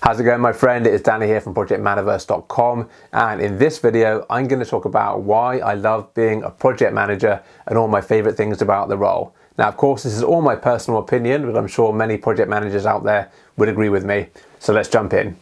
How's it going, my friend? It's Danny here from ProjectManaverse.com, and in this video I'm going to talk about why I love being a project manager and all my favorite things about the role. Now, of course, this is all my personal opinion, but I'm sure many project managers out there would agree with me. So let's jump in.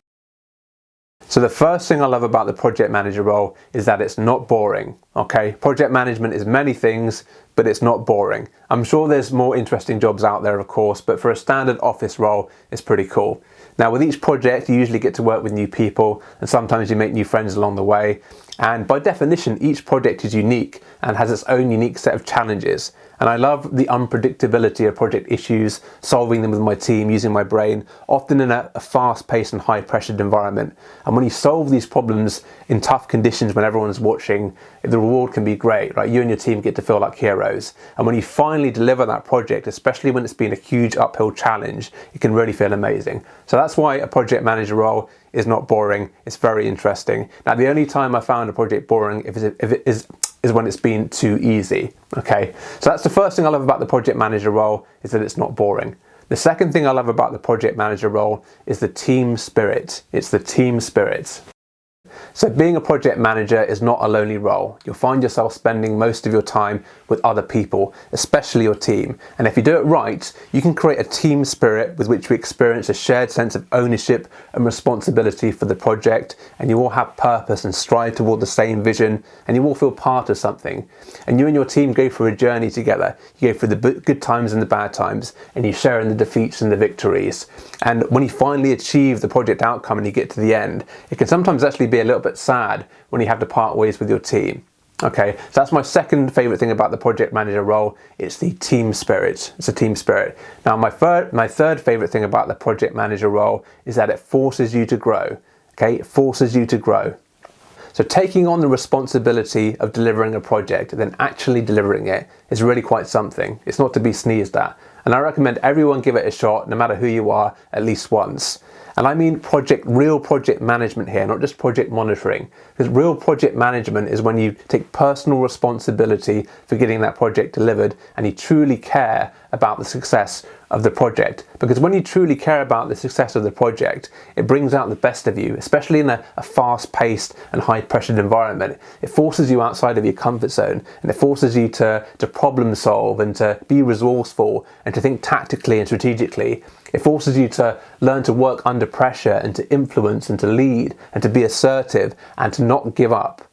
So the first thing I love about the project manager role is that it's not boring, okay? Project management is many things, but it's not boring. I'm sure there's more interesting jobs out there, of course, but for a standard office role, it's pretty cool. Now, with each project, you usually get to work with new people, and sometimes you make new friends along the way. And by definition, each project is unique and has its own unique set of challenges. And I love the unpredictability of project issues, solving them with my team, using my brain, often in a fast-paced and high-pressured environment. And when you solve these problems in tough conditions when everyone's watching, the reward can be great, right? You and your team get to feel like heroes. And when you finally deliver that project, especially when it's been a huge uphill challenge, it can really feel amazing. So that's why a project manager role is not boring. It's very interesting. Now, the only time I found a project boring is when it's been too easy, okay? So that's the first thing I love about the project manager role, is that it's not boring. The second thing I love about the project manager role is the team spirit. It's the team spirit. So being a project manager is not a lonely role. You'll find yourself spending most of your time with other people, especially your team. And if you do it right, you can create a team spirit with which we experience a shared sense of ownership and responsibility for the project, and you all have purpose and strive toward the same vision, and you all feel part of something. And you and your team go through a journey together. You go through the good times and the bad times, and you share in the defeats and the victories. And when you finally achieve the project outcome and you get to the end, it can sometimes actually be a little bit sad when you have to part ways with your team. Okay, so that's my second favorite thing about the project manager role. It's the team spirit. It's a team spirit. Now, my third favorite thing about the project manager role is that it forces you to grow. Okay, it forces you to grow. So taking on the responsibility of delivering a project and then actually delivering it is really quite something. It's not to be sneezed at. And I recommend everyone give it a shot, no matter who you are, at least once. And I mean real project management here, not just project monitoring. Because real project management is when you take personal responsibility for getting that project delivered and you truly care about the success of the project. Because when you truly care about the success of the project, it brings out the best of you, especially in a fast-paced and high-pressured environment. It forces you outside of your comfort zone, and it forces you to problem solve and to be resourceful and to think tactically and strategically. It forces you to learn to work under pressure and to influence and to lead and to be assertive and to not give up.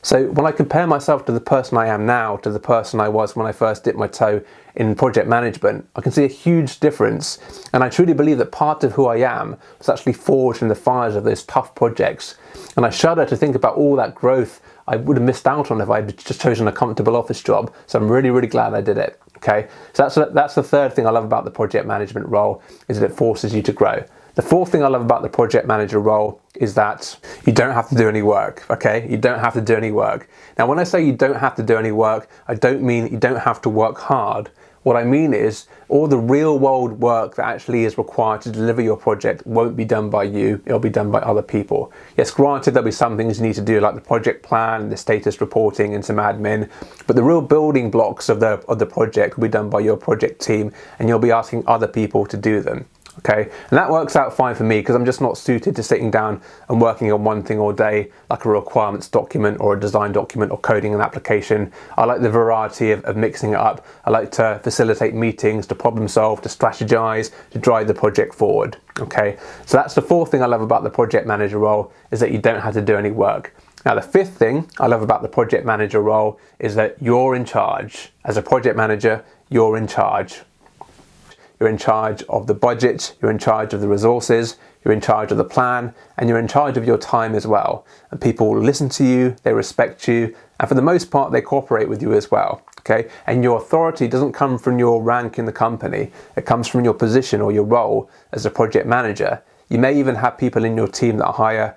So when I compare myself to the person I am now to the person I was when I first dipped my toe in project management, I can see a huge difference. And I truly believe that part of who I am was actually forged in the fires of those tough projects. And I shudder to think about all that growth I would have missed out on if I'd just chosen a comfortable office job. So I'm really, really glad I did it. Okay, so that's the third thing I love about the project management role, is that it forces you to grow. The fourth thing I love about the project manager role is that you don't have to do any work, okay? You don't have to do any work. Now, when I say you don't have to do any work, I don't mean you don't have to work hard. What I mean is all the real world work that actually is required to deliver your project won't be done by you, it'll be done by other people. Yes, granted, there'll be some things you need to do, like the project plan, the status reporting and some admin, but the real building blocks of the project will be done by your project team, and you'll be asking other people to do them. Okay, and that works out fine for me because I'm just not suited to sitting down and working on one thing all day, like a requirements document or a design document or coding an application. I like the variety of mixing it up. I like to facilitate meetings, to problem solve, to strategize, to drive the project forward. Okay, so that's the fourth thing I love about the project manager role, is that you don't have to do any work. Now, the fifth thing I love about the project manager role is that you're in charge. As a project manager, you're in charge. You're in charge of the budget, you're in charge of the resources, you're in charge of the plan, and you're in charge of your time as well. And people listen to you, they respect you, and for the most part, they cooperate with you as well. Okay? And your authority doesn't come from your rank in the company, it comes from your position or your role as a project manager. You may even have people in your team that are higher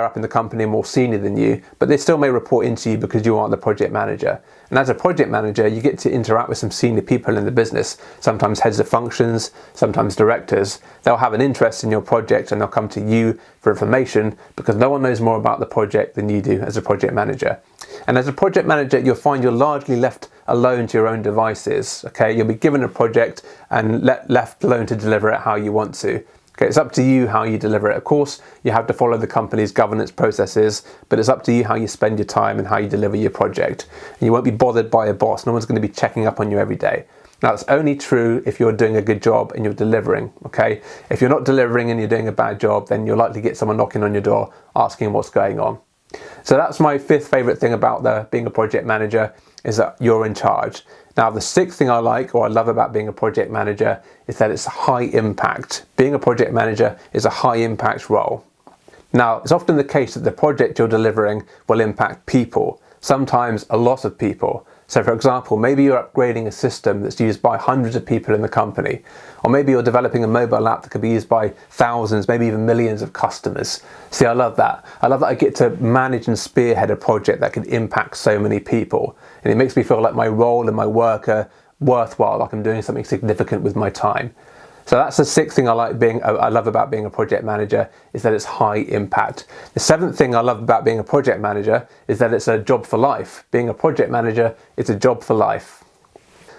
up in the company, more senior than you, but they still may report into you because you aren't the project manager. And as a project manager, you get to interact with some senior people in the business, sometimes heads of functions, sometimes directors. They'll have an interest in your project and they'll come to you for information because no one knows more about the project than you do as a project manager. And as a project manager, you'll find you're largely left alone to your own devices. Okay, you'll be given a project and left alone to deliver it how you want to. Okay, it's up to you how you deliver it. Of course, you have to follow the company's governance processes, but it's up to you how you spend your time and how you deliver your project. And you won't be bothered by a boss. No one's going to be checking up on you every day. Now, it's only true if you're doing a good job and you're delivering, okay? If you're not delivering and you're doing a bad job, then you'll likely get someone knocking on your door asking what's going on. So that's my fifth favorite thing about being a project manager, is that you're in charge. Now, the sixth thing I like or I love about being a project manager is that it's high impact. Being a project manager is a high impact role. Now, it's often the case that the project you're delivering will impact people, sometimes a lot of people. So for example, maybe you're upgrading a system that's used by hundreds of people in the company, or maybe you're developing a mobile app that could be used by thousands, maybe even millions of customers. See, I love that. I love that I get to manage and spearhead a project that can impact so many people. And it makes me feel like my role and my work are worthwhile, like I'm doing something significant with my time. So that's the sixth thing I love about being a project manager, is that it's high impact. The seventh thing I love about being a project manager is that it's a job for life. Being a project manager, it's a job for life.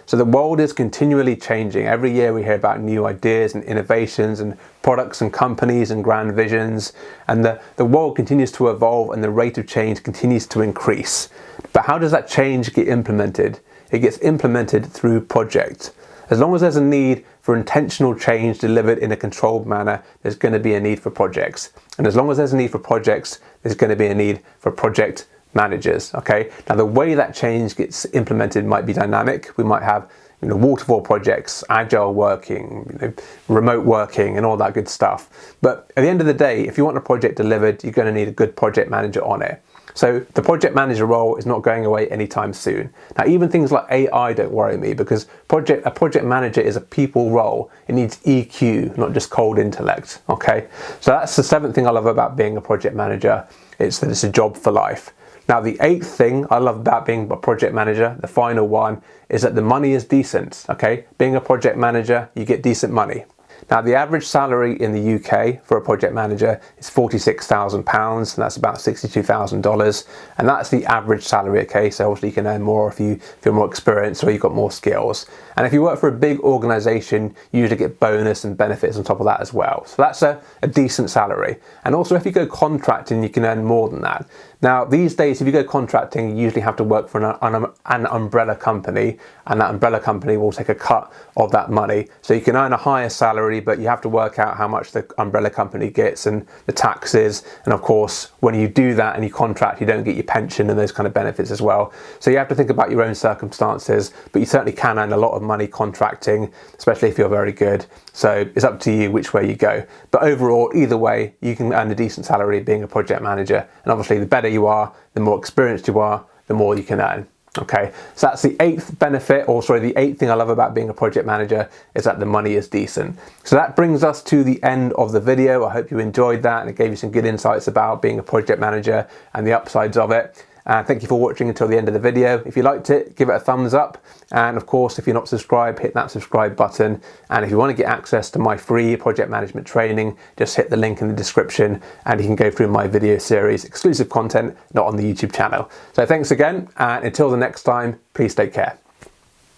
So the world is continually changing. Every year we hear about new ideas and innovations and products and companies and grand visions. And the world continues to evolve and the rate of change continues to increase. But how does that change get implemented? It gets implemented through projects. As long as there's a need for intentional change delivered in a controlled manner, there's going to be a need for projects. And as long as there's a need for projects, there's going to be a need for project managers. Okay. Now, the way that change gets implemented might be dynamic. We might have waterfall projects, agile working, remote working, and all that good stuff. But at the end of the day, if you want a project delivered, you're going to need a good project manager on it. So the project manager role is not going away anytime soon. Now, even things like AI don't worry me, because a project manager is a people role. It needs EQ, not just cold intellect. Okay, so that's the seventh thing I love about being a project manager. It's that it's a job for life. Now, the eighth thing I love about being a project manager, the final one, is that the money is decent. Okay, being a project manager, you get decent money. Now, the average salary in the UK for a project manager is £46,000, and that's about $62,000, and that's the average salary. Okay, so obviously you can earn more if you're more experienced or you've got more skills. And if you work for a big organisation, you usually get bonus and benefits on top of that as well. So that's a decent salary. And also, if you go contracting, you can earn more than that. Now, these days, if you go contracting, you usually have to work for an umbrella company, and that umbrella company will take a cut of that money. So you can earn a higher salary, but you have to work out how much the umbrella company gets and the taxes. And of course, when you do that and you contract, you don't get your pension and those kind of benefits as well. So you have to think about your own circumstances, but you certainly can earn a lot of money contracting, especially if you're very good. So it's up to you which way you go. But overall, either way, you can earn a decent salary being a project manager. And obviously, the better you are, the more experienced you are, the more you can earn. Okay, so that's the eighth benefit, or sorry, the eighth thing I love about being a project manager, is that the money is decent. So that brings us to the end of the video. I hope you enjoyed that and it gave you some good insights about being a project manager and the upsides of it. Thank you for watching until the end of the video. If you liked it, give it a thumbs up. And of course, if you're not subscribed, hit that subscribe button. And if you want to get access to my free project management training, just hit the link in the description and you can go through my video series, exclusive content, not on the YouTube channel. So thanks again. And until the next time, please take care.